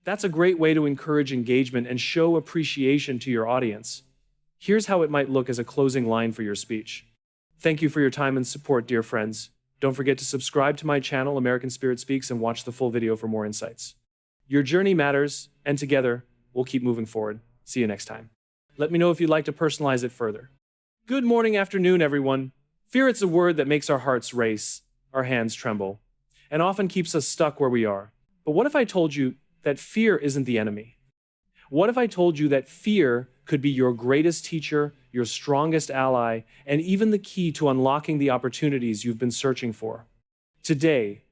That's a great way to encourage engagement and show appreciation to your audience. Here's how it might look as a closing line for your speech. Thank you for your time and support, dear friends. Don't forget to subscribe to my channel, American Spirit Speaks, and watch the full video for more insights. Your journey matters, and together, we'll keep moving forward. See you next time. Let me know if you'd like to personalize it further. Good morning, afternoon, everyone. Fear, it's a word that makes our hearts race, our hands tremble, and often keeps us stuck where we are. But what if I told you that fear isn't the enemy? What if I told you that fear could be your greatest teacher, your strongest ally, and even the key to unlocking the opportunities you've been searching for? Today,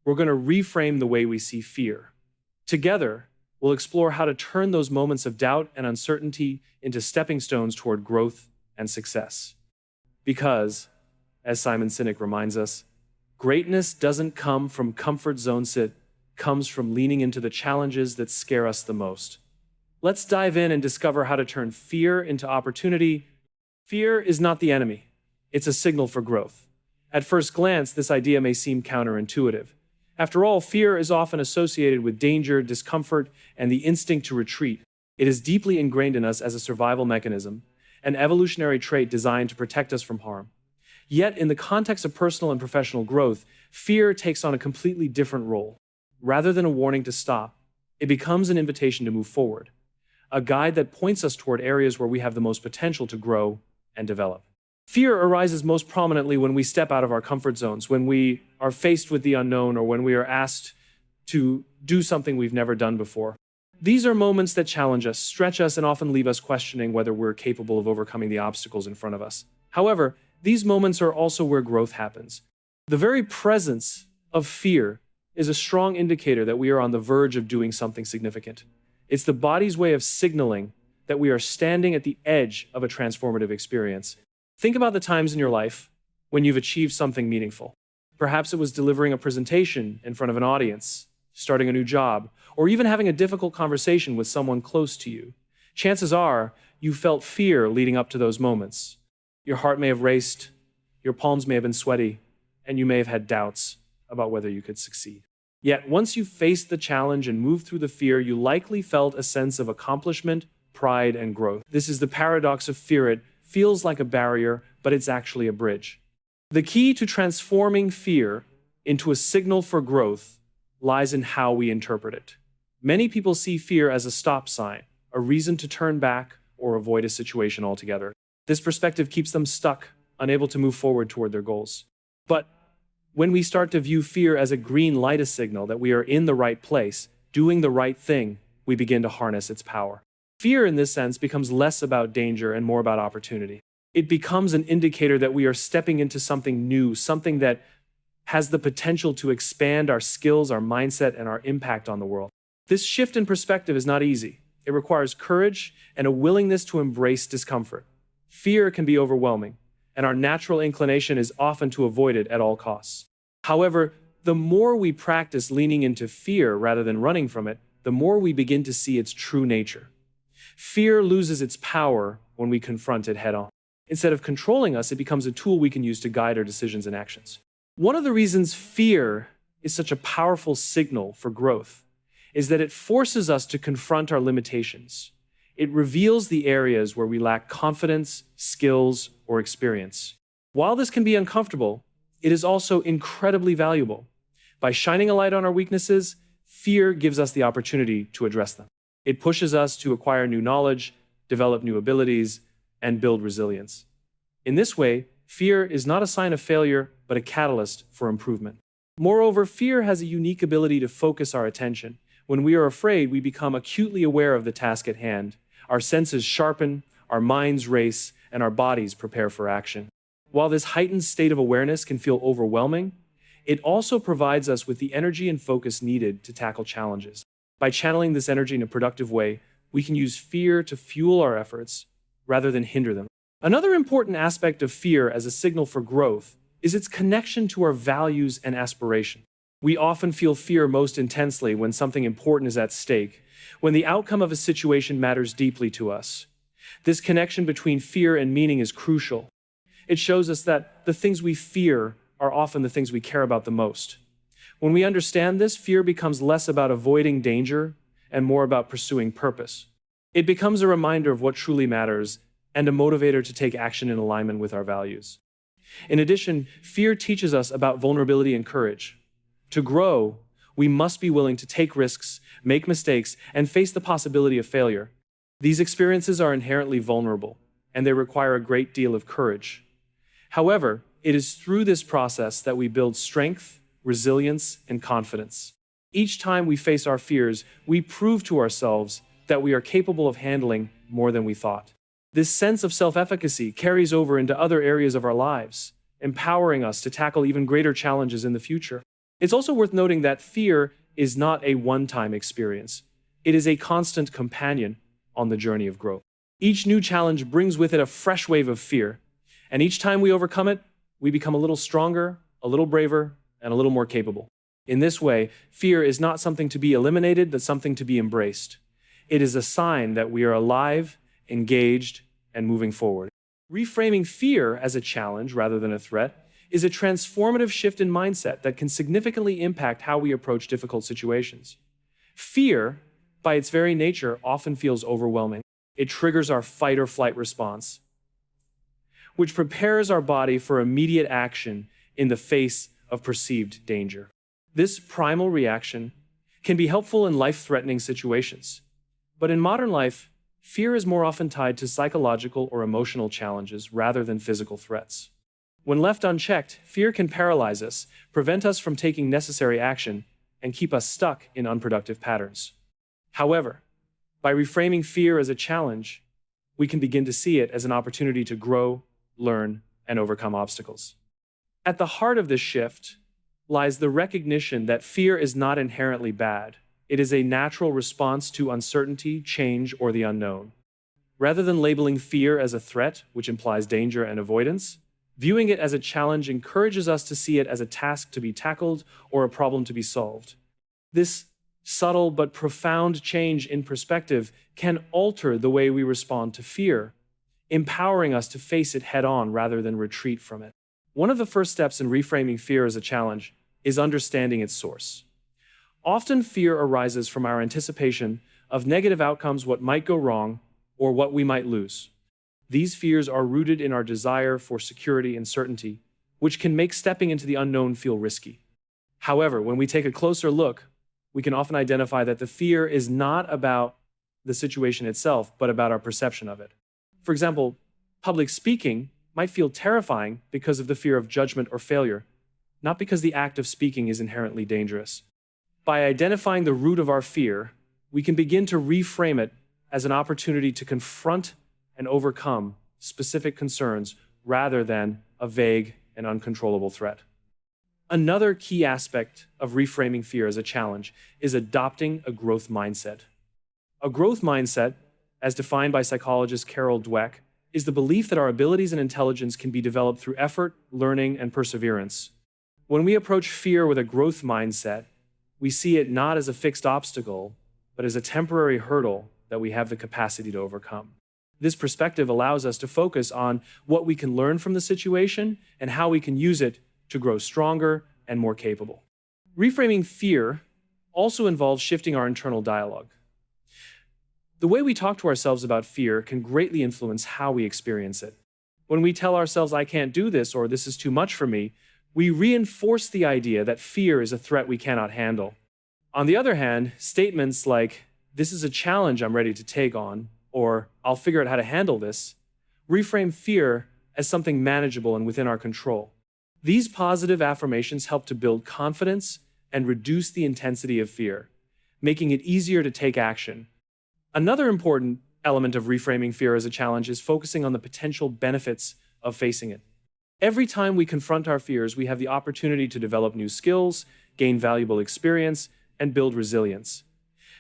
we're going to reframe the way we see fear. Together, we'll explore how to turn those moments of doubt and uncertainty into stepping stones toward growth and success. Because, as Simon Sinek reminds us, greatness doesn't come from comfort zones, it comes from leaning into the challenges that scare us the most. Let's dive in and discover how to turn fear into opportunity. Fear is not the enemy. It's a signal for growth. At first glance, this idea may seem counterintuitive. After all, fear is often associated with danger, discomfort, and the instinct to retreat. It is deeply ingrained in us as a survival mechanism, an evolutionary trait designed to protect us from harm. Yet, in the context of personal and professional growth, fear takes on a completely different role. Rather than a warning to stop, it becomes an invitation to move forward, a guide that points us toward areas where we have the most potential to grow and develop. Fear arises most prominently when we step out of our comfort zones, when we are faced with the unknown, or when we are asked to do something we've never done before. These are moments that challenge us, stretch us, and often leave us questioning whether we're capable of overcoming the obstacles in front of us. However, these moments are also where growth happens. The very presence of fear is a strong indicator that we are on the verge of doing something significant. It's the body's way of signaling that we are standing at the edge of a transformative experience. Think about the times in your life when you've achieved something meaningful. Perhaps it was delivering a presentation in front of an audience, starting a new job, or even having a difficult conversation with someone close to you. Chances are you felt fear leading up to those moments. Your heart may have raced, your palms may have been sweaty, and you may have had doubts about whether you could succeed. Yet, once you faced the challenge and moved through the fear, you likely felt a sense of accomplishment, pride, and growth. This is the paradox of fear. It feels like a barrier, but it's actually a bridge. The key to transforming fear into a signal for growth lies in how we interpret it. Many people see fear as a stop sign, a reason to turn back or avoid a situation altogether. This perspective keeps them stuck, unable to move forward toward their goals. But when we start to view fear as a green light, a signal that we are in the right place, doing the right thing, we begin to harness its power. Fear, in this sense, becomes less about danger and more about opportunity. It becomes an indicator that we are stepping into something new, something that has the potential to expand our skills, our mindset, and our impact on the world. This shift in perspective is not easy. It requires courage and a willingness to embrace discomfort. Fear can be overwhelming, and our natural inclination is often to avoid it at all costs. However, the more we practice leaning into fear rather than running from it, the more we begin to see its true nature. Fear loses its power when we confront it head-on. Instead of controlling us, it becomes a tool we can use to guide our decisions and actions. One of the reasons fear is such a powerful signal for growth is that it forces us to confront our limitations. It reveals the areas where we lack confidence, skills, or experience. While this can be uncomfortable, it is also incredibly valuable. By shining a light on our weaknesses, fear gives us the opportunity to address them. It pushes us to acquire new knowledge, develop new abilities, and build resilience. In this way, fear is not a sign of failure, but a catalyst for improvement. Moreover, fear has a unique ability to focus our attention. When we are afraid, we become acutely aware of the task at hand. Our senses sharpen, our minds race, and our bodies prepare for action. While this heightened state of awareness can feel overwhelming, it also provides us with the energy and focus needed to tackle challenges. By channeling this energy in a productive way, we can use fear to fuel our efforts rather than hinder them. Another important aspect of fear as a signal for growth is its connection to our values and aspirations. We often feel fear most intensely when something important is at stake, when the outcome of a situation matters deeply to us. This connection between fear and meaning is crucial. It shows us that the things we fear are often the things we care about the most. When we understand this, fear becomes less about avoiding danger and more about pursuing purpose. It becomes a reminder of what truly matters and a motivator to take action in alignment with our values. In addition, fear teaches us about vulnerability and courage. To grow, we must be willing to take risks, make mistakes, and face the possibility of failure. These experiences are inherently vulnerable, and they require a great deal of courage. However, it is through this process that we build strength, resilience, and confidence. Each time we face our fears, we prove to ourselves that we are capable of handling more than we thought. This sense of self-efficacy carries over into other areas of our lives, empowering us to tackle even greater challenges in the future. It's also worth noting that fear is not a one-time experience. It is a constant companion on the journey of growth. Each new challenge brings with it a fresh wave of fear, and each time we overcome it, we become a little stronger, a little braver, and a little more capable. In this way, fear is not something to be eliminated, but something to be embraced. It is a sign that we are alive, engaged, and moving forward. Reframing fear as a challenge rather than a threat is a transformative shift in mindset that can significantly impact how we approach difficult situations. Fear, by its very nature, often feels overwhelming. It triggers our fight or flight response, which prepares our body for immediate action in the face of perceived danger. This primal reaction can be helpful in life-threatening situations, but in modern life, fear is more often tied to psychological or emotional challenges rather than physical threats. When left unchecked, fear can paralyze us, prevent us from taking necessary action, and keep us stuck in unproductive patterns. However, by reframing fear as a challenge, we can begin to see it as an opportunity to grow, learn, and overcome obstacles. At the heart of this shift lies the recognition that fear is not inherently bad. It is a natural response to uncertainty, change, or the unknown. Rather than labeling fear as a threat, which implies danger and avoidance, viewing it as a challenge encourages us to see it as a task to be tackled or a problem to be solved. This subtle but profound change in perspective can alter the way we respond to fear, empowering us to face it head-on rather than retreat from it. One of the first steps in reframing fear as a challenge is understanding its source. Often fear arises from our anticipation of negative outcomes, what might go wrong, or what we might lose. These fears are rooted in our desire for security and certainty, which can make stepping into the unknown feel risky. However, when we take a closer look, we can often identify that the fear is not about the situation itself, but about our perception of it. For example, public speaking might feel terrifying because of the fear of judgment or failure, not because the act of speaking is inherently dangerous. By identifying the root of our fear, we can begin to reframe it as an opportunity to confront and overcome specific concerns rather than a vague and uncontrollable threat. Another key aspect of reframing fear as a challenge is adopting a growth mindset. A growth mindset, as defined by psychologist Carol Dweck, is the belief that our abilities and intelligence can be developed through effort, learning, and perseverance. When we approach fear with a growth mindset, we see it not as a fixed obstacle, but as a temporary hurdle that we have the capacity to overcome. This perspective allows us to focus on what we can learn from the situation and how we can use it to grow stronger and more capable. Reframing fear also involves shifting our internal dialogue. The way we talk to ourselves about fear can greatly influence how we experience it. When we tell ourselves, "I can't do this," or "this is too much for me," we reinforce the idea that fear is a threat we cannot handle. On the other hand, statements like, "This is a challenge I'm ready to take on," or "I'll figure out how to handle this," reframe fear as something manageable and within our control. These positive affirmations help to build confidence and reduce the intensity of fear, making it easier to take action. Another important element of reframing fear as a challenge is focusing on the potential benefits of facing it. Every time we confront our fears, we have the opportunity to develop new skills, gain valuable experience, and build resilience.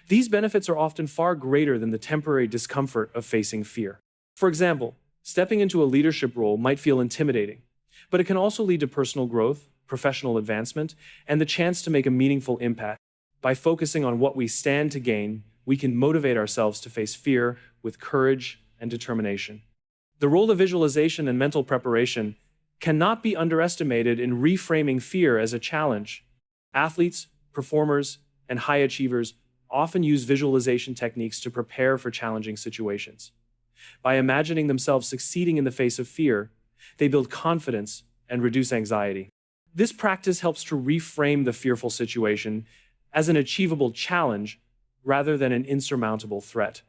These benefits are often far greater than the temporary discomfort of facing fear. For example, stepping into a leadership role might feel intimidating, but it can also lead to personal growth, professional advancement, and the chance to make a meaningful impact. By focusing on what we stand to gain, we can motivate ourselves to face fear with courage and determination. The role of visualization and mental preparation cannot be underestimated in reframing fear as a challenge. Athletes, performers, and high achievers often use visualization techniques to prepare for challenging situations. By imagining themselves succeeding in the face of fear, they build confidence and reduce anxiety. This practice helps to reframe the fearful situation as an achievable challenge rather than an insurmountable threat.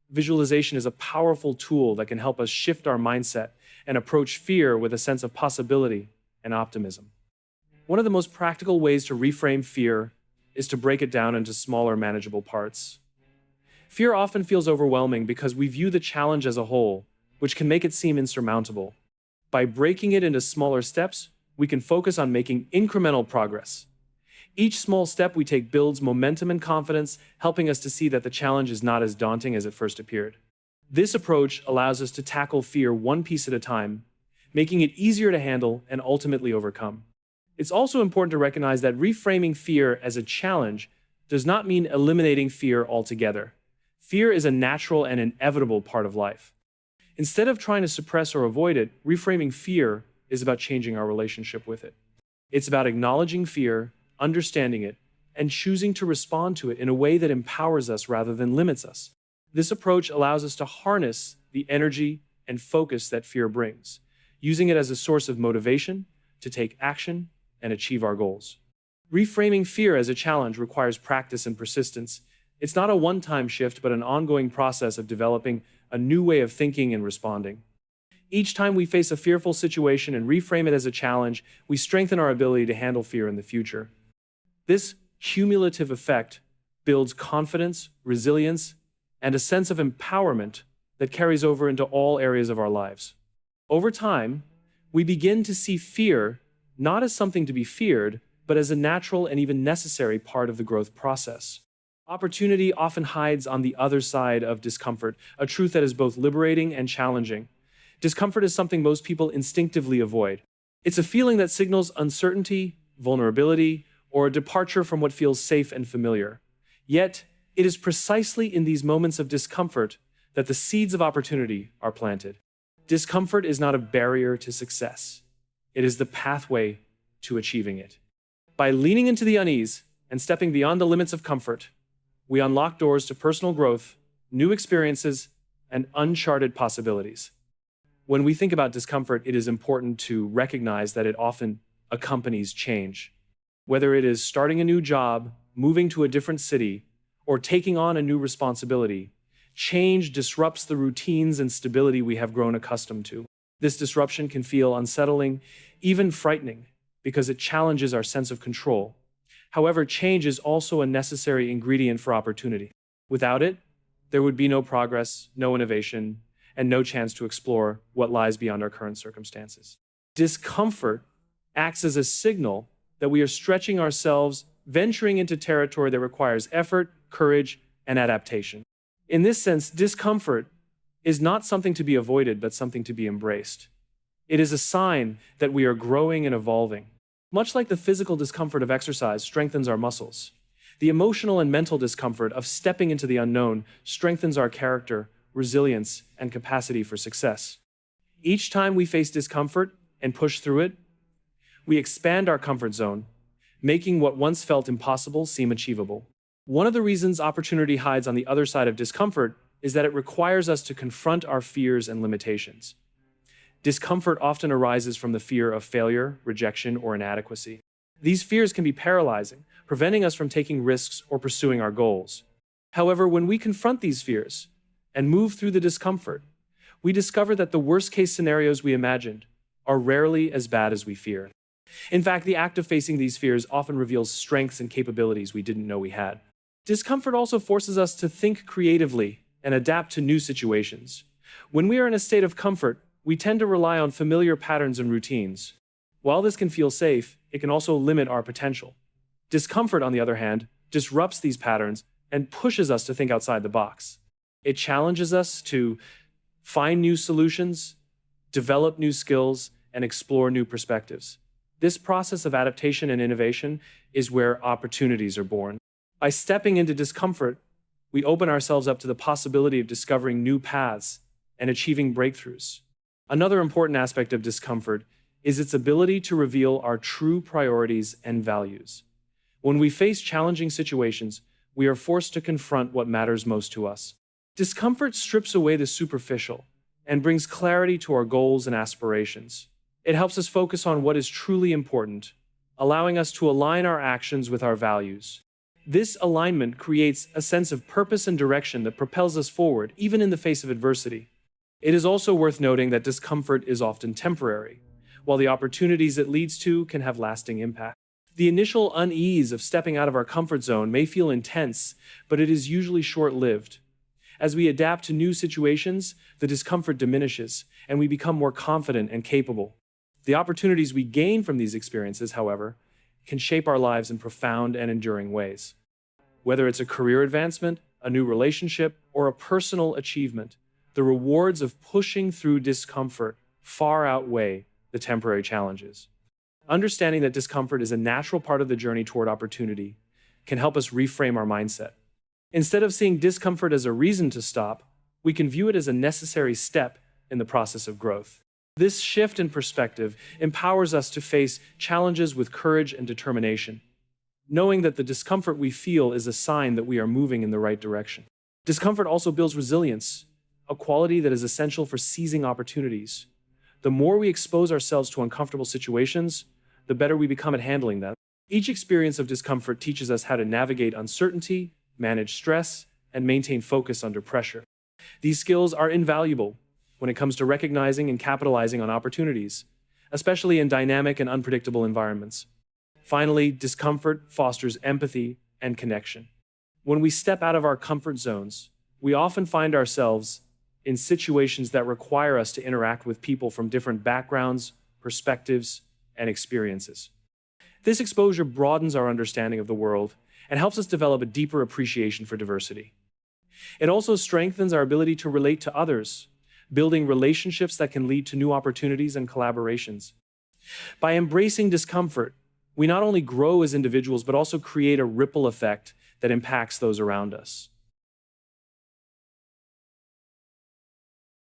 Visualization is a powerful tool that can help us shift our mindset and approach fear with a sense of possibility and optimism. One of the most practical ways to reframe fear is to break it down into smaller, manageable parts. Fear often feels overwhelming because we view the challenge as a whole, which can make it seem insurmountable. By breaking it into smaller steps, we can focus on making incremental progress. Each small step we take builds momentum and confidence, helping us to see that the challenge is not as daunting as it first appeared. This approach allows us to tackle fear one piece at a time, making it easier to handle and ultimately overcome. It's also important to recognize that reframing fear as a challenge does not mean eliminating fear altogether. Fear is a natural and inevitable part of life. Instead of trying to suppress or avoid it, reframing fear is about changing our relationship with it. It's about acknowledging fear, understanding it, and choosing to respond to it in a way that empowers us rather than limits us. This approach allows us to harness the energy and focus that fear brings, using it as a source of motivation to take action and achieve our goals. Reframing fear as a challenge requires practice and persistence. It's not a one-time shift, but an ongoing process of developing a new way of thinking and responding. Each time we face a fearful situation and reframe it as a challenge, we strengthen our ability to handle fear in the future. This cumulative effect builds confidence, resilience, and a sense of empowerment that carries over into all areas of our lives. Over time, we begin to see fear not as something to be feared, but as a natural and even necessary part of the growth process. Opportunity often hides on the other side of discomfort, a truth that is both liberating and challenging. Discomfort is something most people instinctively avoid. It's a feeling that signals uncertainty, vulnerability, or a departure from what feels safe and familiar. Yet, it is precisely in these moments of discomfort that the seeds of opportunity are planted. Discomfort is not a barrier to success. It is the pathway to achieving it. By leaning into the unease and stepping beyond the limits of comfort, we unlock doors to personal growth, new experiences, and uncharted possibilities. When we think about discomfort, it is important to recognize that it often accompanies change. Whether it is starting a new job, moving to a different city, or taking on a new responsibility, change disrupts the routines and stability we have grown accustomed to. This disruption can feel unsettling, even frightening, because it challenges our sense of control. However, change is also a necessary ingredient for opportunity. Without it, there would be no progress, no innovation, and no chance to explore what lies beyond our current circumstances. Discomfort acts as a signal that we are stretching ourselves, venturing into territory that requires effort, courage, and adaptation. In this sense, discomfort is not something to be avoided, but something to be embraced. It is a sign that we are growing and evolving. Much like the physical discomfort of exercise strengthens our muscles, the emotional and mental discomfort of stepping into the unknown strengthens our character, resilience, and capacity for success. Each time we face discomfort and push through it, we expand our comfort zone, making what once felt impossible seem achievable. One of the reasons opportunity hides on the other side of discomfort is that it requires us to confront our fears and limitations. Discomfort often arises from the fear of failure, rejection, or inadequacy. These fears can be paralyzing, preventing us from taking risks or pursuing our goals. However, when we confront these fears and move through the discomfort, we discover that the worst-case scenarios we imagined are rarely as bad as we fear. In fact, the act of facing these fears often reveals strengths and capabilities we didn't know we had. Discomfort also forces us to think creatively and adapt to new situations. When we are in a state of comfort, we tend to rely on familiar patterns and routines. While this can feel safe, it can also limit our potential. Discomfort, on the other hand, disrupts these patterns and pushes us to think outside the box. It challenges us to find new solutions, develop new skills, and explore new perspectives. This process of adaptation and innovation is where opportunities are born. By stepping into discomfort, we open ourselves up to the possibility of discovering new paths and achieving breakthroughs. Another important aspect of discomfort is its ability to reveal our true priorities and values. When we face challenging situations, we are forced to confront what matters most to us. Discomfort strips away the superficial and brings clarity to our goals and aspirations. It helps us focus on what is truly important, allowing us to align our actions with our values. This alignment creates a sense of purpose and direction that propels us forward, even in the face of adversity. It is also worth noting that discomfort is often temporary, while the opportunities it leads to can have lasting impact. The initial unease of stepping out of our comfort zone may feel intense, but it is usually short-lived. As we adapt to new situations, the discomfort diminishes, and we become more confident and capable. The opportunities we gain from these experiences, however, can shape our lives in profound and enduring ways. Whether it's a career advancement, a new relationship, or a personal achievement, the rewards of pushing through discomfort far outweigh the temporary challenges. Understanding that discomfort is a natural part of the journey toward opportunity can help us reframe our mindset. Instead of seeing discomfort as a reason to stop, we can view it as a necessary step in the process of growth. This shift in perspective empowers us to face challenges with courage and determination, knowing that the discomfort we feel is a sign that we are moving in the right direction. Discomfort also builds resilience, a quality that is essential for seizing opportunities. The more we expose ourselves to uncomfortable situations, the better we become at handling them. Each experience of discomfort teaches us how to navigate uncertainty, manage stress, and maintain focus under pressure. These skills are invaluable when it comes to recognizing and capitalizing on opportunities, especially in dynamic and unpredictable environments. Finally, discomfort fosters empathy and connection. When we step out of our comfort zones, we often find ourselves in situations that require us to interact with people from different backgrounds, perspectives, and experiences. This exposure broadens our understanding of the world and helps us develop a deeper appreciation for diversity. It also strengthens our ability to relate to others, building relationships that can lead to new opportunities and collaborations. By embracing discomfort, we not only grow as individuals, but also create a ripple effect that impacts those around us.